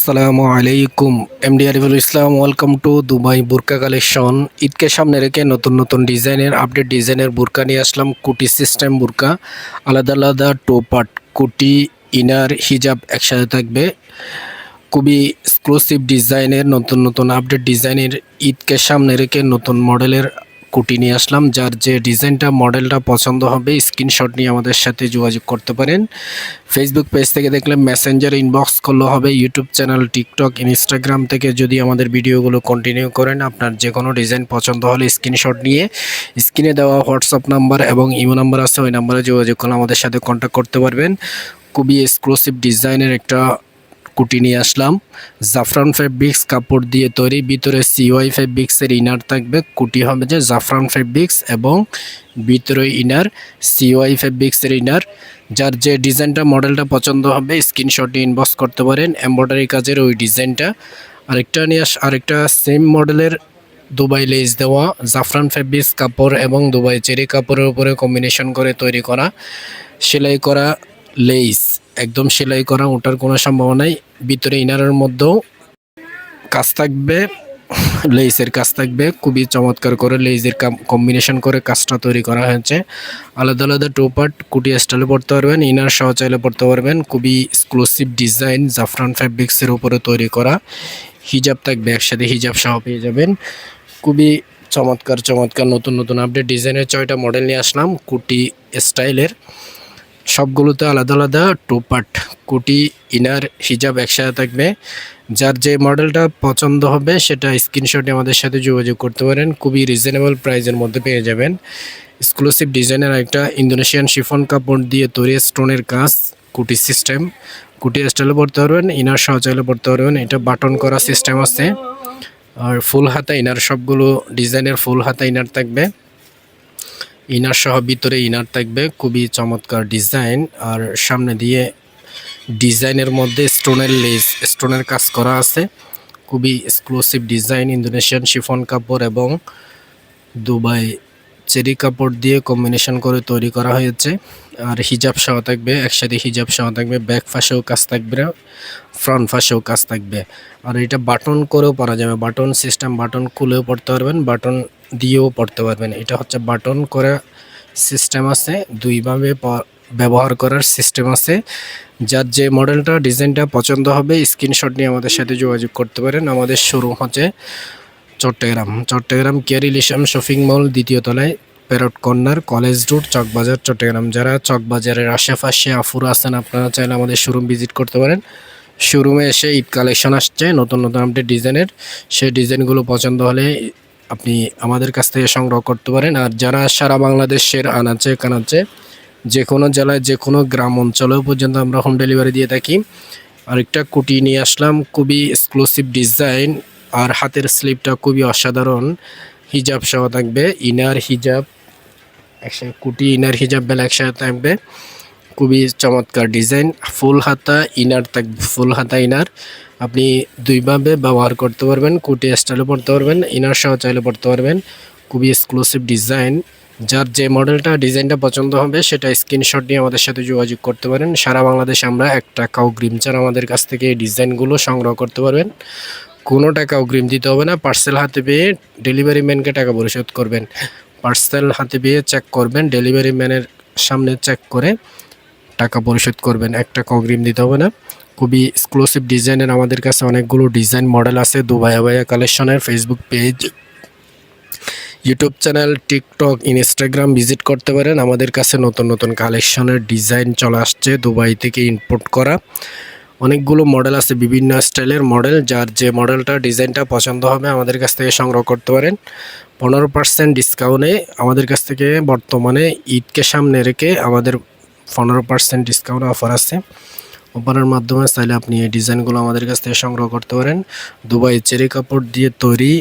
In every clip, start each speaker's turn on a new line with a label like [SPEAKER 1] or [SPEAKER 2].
[SPEAKER 1] আসসালামু আলাইকুম। MD Ariful Islam, welcome to Dubai burqa collection. ঈদকে সামনে রেখে নতুন নতুন ডিজাইনের আপডেট ডিজাইনের বুরকা নিয়ে আসলাম। কুটি সিস্টেম বুরকা, আলাদা আলাদা টু পার্ট, কুটি, ইনার, হিজাব একসাথে থাকবে। খুবই এক্সক্লুসিভ ডিজাইনের নতুন নতুন আপডেট ডিজাইনের ঈদকে সামনে রেখে নতুন মডেলের কুটি নিয়ে আসলাম। যার যে ডিজাইনটা মডেলটা পছন্দ হবে স্ক্রিনশট নিয়ে আমাদের সাথে যোগাযোগ করতে পারেন। ফেসবুক পেজ থেকে দেখলে মেসেঞ্জার ইনবক্স করলে হবে। ইউটিউব চ্যানেল, টিকটক, ইনস্টাগ্রাম থেকে যদি আমাদের ভিডিওগুলো কন্টিনিউ করেন, আপনার যে কোনো ডিজাইন পছন্দ হলে স্ক্রিনশট নিয়ে স্ক্রিনে দেওয়া হোয়াটসঅ্যাপ নাম্বার এবং ইমো নাম্বার আছে, ওই নাম্বারে যোগাযোগ করলে আমাদের সাথে কন্ট্যাক্ট করতে পারবেন। খুবই এক্সক্লুসিভ ডিজাইনের একটা কুটি নিয়ে আসলাম। জাফরান ফেব্রিক্স কাপড় দিয়ে তৈরি, ভিতরে সিওয়াই ফেব্রিক্সের ইনার থাকবে। কুটি হবে যে জাফরান ফেব্রিক্স এবং ভিতরে ইনার সিওয়াই ফেব্রিক্সের ইনার। যার যে ডিজাইনটা মডেলটা পছন্দ হবে স্ক্রিনশট নিয়ে ইনবক্স করতে পারেন। এমব্রয়ডারি কাজের ওই ডিজাইনটা। আরেকটা সেম মডেলের দুবাই লেস দেওয়া জাফরান ফেব্রিক্স কাপড় এবং দুবাই চেরি কাপড়ের উপরে কম্বিনেশন করে তৈরি করা, সেলাই করা লেস, একদম সেলাই করা, ওটার কোনো সম্ভাবনা নাই। ভিতরে ইনারের মধ্যেও কাজ থাকবে, লেসের কাজ থাকবে। খুবই চমৎকার করে লেসের কম্বিনেশন করে কাজটা তৈরি করা হয়েছে। আলাদা আলাদা টু পার্ট, কুটি স্টাইলে পড়তে পারবেন, ইনার সহ চাইলে পড়তে পারবেন। খুবই এক্সক্লুসিভ ডিজাইন, জাফরান ফ্যাব্রিক্সের উপরে তৈরি করা। হিজাব থাকবে, একসাথে হিজাব সহ পেয়ে যাবেন। খুবই চমৎকার চমৎকার নতুন নতুন আপডেট ডিজাইনের 6টা মডেল নিয়ে আসলাম কুটি স্টাইলের। সবগুলোতে আলাদা আলাদা টু পার্ট, কুটি, ইনার, হিজাব একসাথে থাকবে। যার যে মডেলটা পছন্দ হবে সেটা স্ক্রিনশটে আমাদের সাথে যোগাযোগ করতে পারেন। খুবই রিজনেবল প্রাইসের মধ্যে পেয়ে যাবেন। এক্সক্লুসিভ ডিজাইনের একটা ইন্দোনেশিয়ান শিফন কাপড় দিয়ে তৈরি স্টোনের কাজ, কুটি সিস্টেম। কুটি স্টাইলে পড়তে পারবেন, ইনার সহ চাইলে পড়তে পারবেন। এটা বাটন করা সিস্টেম আছে। আর ফুল হাতা ইনার, সবগুলো ডিজাইনের ফুল হাতা ইনার থাকবে। ইনার সহ ভিতরে ইনার থাকবে। খুবই চমৎকার ডিজাইন। আর সামনে দিয়ে ডিজাইনের মধ্যে স্টোনের লেস, স্টোনের কাজ করা আছে। খুবই এক্সক্লুসিভ ডিজাইন, ইন্দোনেশিয়ান শিফন কাপড় এবং দুবাই চেরি কাপড় দিয়ে কম্বিনেশন করে তৈরি করা হয়েছে। আর হিজাব সহ থাকবে, একসাথে হিজাব সহ থাকবে। ব্যাক পাশেও কাজ থাকবে, ফ্রন্ট পাশেও কাজ থাকবে। আর এটা বাটন করেও পরা যাবে, বাটন সিস্টেম, বাটন খুলেও পড়তে পারবেন, বাটন দিয়েও পড়তে পারবেন। এটা হচ্ছে বাটন করা সিস্টেম আছে, দুইভাবে ব্যবহার করার সিস্টেম আছে। যার যে মডেলটা ডিজাইনটা পছন্দ হবে স্ক্রিনশট নিয়ে আমাদের সাথে যোগাযোগ করতে পারেন। আমাদের শোরুম হচ্ছে চট্টগ্রাম কেয়ার ইলিশাম শপিং মল, দ্বিতীয় তলায়, Parrot Corner, College Road, Chawkbazar, Chattogram. যারা চকবাজারের আশেপাশে আফুরা আছেন, আপনারা চাইলে আমাদের শোরুম ভিজিট করতে পারেন। শোরুমে এসে ঈদ কালেকশন আসছে নতুন নতুন আপডেট ডিজাইনের, সেই ডিজাইনগুলো পছন্দ হলে আপনি আমাদের কাছ থেকে সংগ্রহ করতে পারেন। আর যারা সারা বাংলাদেশের আনাচে কানাচে যে কোনো জেলায় যে কোনো গ্রাম অঞ্চলেও পর্যন্ত আমরা হোম ডেলিভারি দিয়ে থাকি। আরেকটা কুটি নিয়ে আসলাম, খুবই এক্সক্লুসিভ ডিজাইন। আর হাতের স্লিপটা খুবই অসাধারণ, হিজাব সহ থাকবে। ইনার হিজাব একসাথে, কুটি ইনার হিজাব বেলা একসাথে থাকবে। খুবই চমৎকার ডিজাইন। ফুল হাতা ইনার থাকবে, ফুল হাতা ইনার। আপনি দুইভাবে ব্যবহার করতে পারবেন, কুটি স্টাইলে পড়তে পারবেন, ইনার সহ চাইলে পড়তে পারবেন। খুবই এক্সক্লুসিভ ডিজাইন। যার যে মডেলটা ডিজাইনটা পছন্দ হবে সেটা স্ক্রিনশট নিয়ে আমাদের সাথে যোগাযোগ করতে পারেন। সারা বাংলাদেশে আমরা 1 টাকা অগ্রিম ছাড়া আমাদের কাছ থেকে এই ডিজাইনগুলো সংগ্রহ করতে পারবেন। কোনো টাকা অগ্রিম দিতে হবে না। পার্সেল হাতে পেয়ে ডেলিভারি ম্যানকে টাকা পরিশোধ করবেন। পার্সেল হাতে পেয়ে চেক করবেন, ডেলিভারি ম্যানের সামনে চেক করে টাকা পরিশোধ করবেন। 1 টাকা অগ্রিম দিতে হবে না। খুবই এক্সক্লুসিভ ডিজাইনের আমাদের কাছে অনেকগুলো ডিজাইন মডেল আছে। দুবাই আবায়া কালেকশনের Facebook page, YouTube channel, TikTok, Instagram visit করতে পারেন। আমাদের কাছে নতুন নতুন কালেকশনের ডিজাইন চলে আসছে, দুবাই থেকে ইম্পোর্ট করা অনেকগুলো মডেল আছে, বিভিন্ন স্টাইলের মডেল। যার যে মডেলটা ডিজাইনটা পছন্দ হবে আমাদের কাছ থেকে সংগ্রহ করতে পারেন। 15% ডিসকাউন্টে আমাদের কাছ থেকে বর্তমানে ঈদকে সামনে রেখে আমাদের 15% ডিসকাউন্ট অফার আছে। অফারের মাধ্যমে চাইলে আপনি এই ডিজাইনগুলো আমাদের কাছ থেকে সংগ্রহ করতে পারেন। দুবাই চেরি কাপড় দিয়ে তৈরি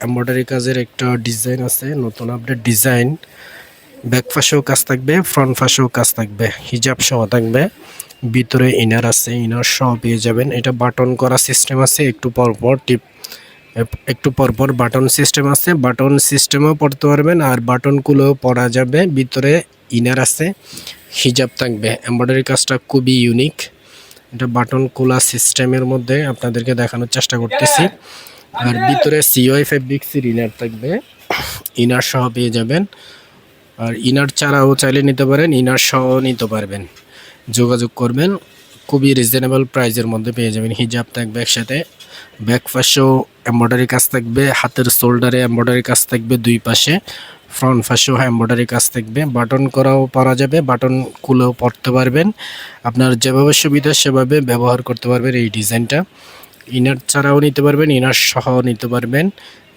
[SPEAKER 1] এমব্রয়ডারি কাজের একটা ডিজাইন আছে, নতুন আপডেট ডিজাইন। ব্যাক পাশেও কাজ থাকবে, ফ্রন্ট পাশেও কাজ থাকবে, হিজাব সহ থাকবে। ভিতরে ইনার আছে, ইনার সহ পেয়ে যাবেন। এটা বাটন করা সিস্টেম আছে, একটু পরপর বাটন সিস্টেম আছে, বাটন সিস্টেমও পড়তে পারবেন আর বাটনগুলোও পরা যাবে। ভিতরে ইনার আছে, হিজাব থাকবে। এমব্রয়ডারি কাজটা খুবই ইউনিক এটা বাটন খোলা সিস্টেমের মধ্যে আপনাদেরকে দেখানোর চেষ্টা করতেছি। আর ভিতরে সিওয়াই ফেব্রিক্সের ইনার থাকবে, ইনার সহ পেয়ে যাবেন। আর ইনার ছাড়াও চাইলে নিতে পারেন, ইনার সহ নিতে পারবেন। যোগাযোগ করবেন, খুবই রিজনেবল প্রাইজের মধ্যে পেয়ে যাবেন। হিজাব থাকবে একসাথে, ব্যাক পাশেও এমব্রয়ডারি কাজ থাকবে, হাতের শোল্ডারে এমব্রয়ডারি কাজ থাকবে দুই পাশে, ফ্রন্ট পাশেও এমব্রয়ডারি কাজ থাকবে। বাটন করাও পারা যাবে, বাটন খুলেও পরতে পারবেন। আপনার যেভাবে সুবিধা সেভাবে ব্যবহার করতে পারবেন এই ডিজাইনটা। ইনার ছাড়াও নিতে পারবেন, ইনার সহ নিতে পারবেন।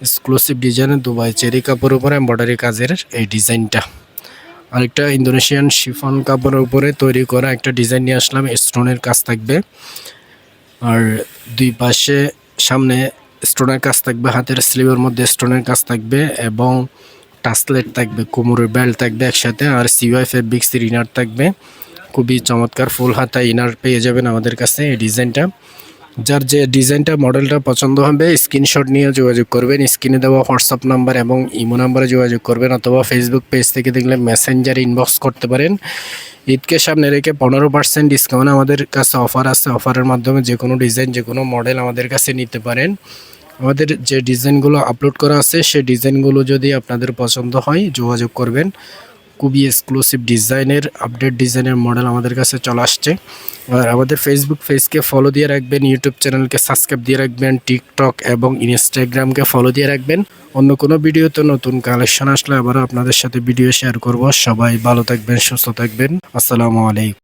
[SPEAKER 1] এক্সক্লুসিভ ডিজাইনের দুবাই চেরি কাপড়ের উপরে এমব্রয়ডারি কাজের এই ডিজাইনটা। আরেকটা ইন্দোনেশিয়ান শিফন কাপড়ের উপরে তৈরি করা একটা ডিজাইন নিয়ে আসলাম, স্টোনের কাজ থাকবে। আর দুই পাশে সামনে স্টোনের কাজ থাকবে, হাতের স্লিভের মধ্যে স্টোনের কাজ থাকবে এবং টাসলেট থাকবে, কোমরের বেল্ট থাকবে একসাথে। আর সিওয়াই ফেব্রিক্সের ইনার থাকবে, খুবই চমৎকার ফুল হাতা ইনার পেয়ে যাবেন আমাদের কাছে এই ডিজাইনটা। যার যে ডিজাইনটা মডেলটা পছন্দ হবে স্ক্রিনশট নিয়ে যোগাযোগ করবেন। স্ক্রিনে দেওয়া হোয়াটসঅ্যাপ নাম্বার এবং ইমো নাম্বারে যোগাযোগ করবেন, অথবা ফেসবুক পেজ থেকে দেখলে মেসেঞ্জারে ইনবক্স করতে পারেন। ঈদকে সামনে রেখে 15% ডিসকাউন্ট আমাদের কাছে অফার আছে। অফারের মাধ্যমে যে কোনো ডিজাইন, যে কোনো মডেল আমাদের কাছে নিতে পারেন। আমাদের যে ডিজাইনগুলো আপলোড করা আছে সেই ডিজাইনগুলো যদি আপনাদের পছন্দ হয় যোগাযোগ করবেন। খুবই এক্সক্লুসিভ ডিজাইনের আপডেট ডিজাইনের মডেল আমাদের কাছে চলে আসছে। আর আমাদের ফেসবুক পেজকে ফলো দিয়ে রাখবেন, ইউটিউব চ্যানেলকে সাবস্ক্রাইব দিয়ে রাখবেন, টিকটক এবং ইনস্টাগ্রামকে ফলো দিয়ে রাখবেন। অন্য কোনো ভিডিওতে নতুন কালেকশন আসলে আবারও আপনাদের সাথে ভিডিও শেয়ার করব। সবাই ভালো থাকবেন, সুস্থ থাকবেন। আসসালামু আলাইকুম।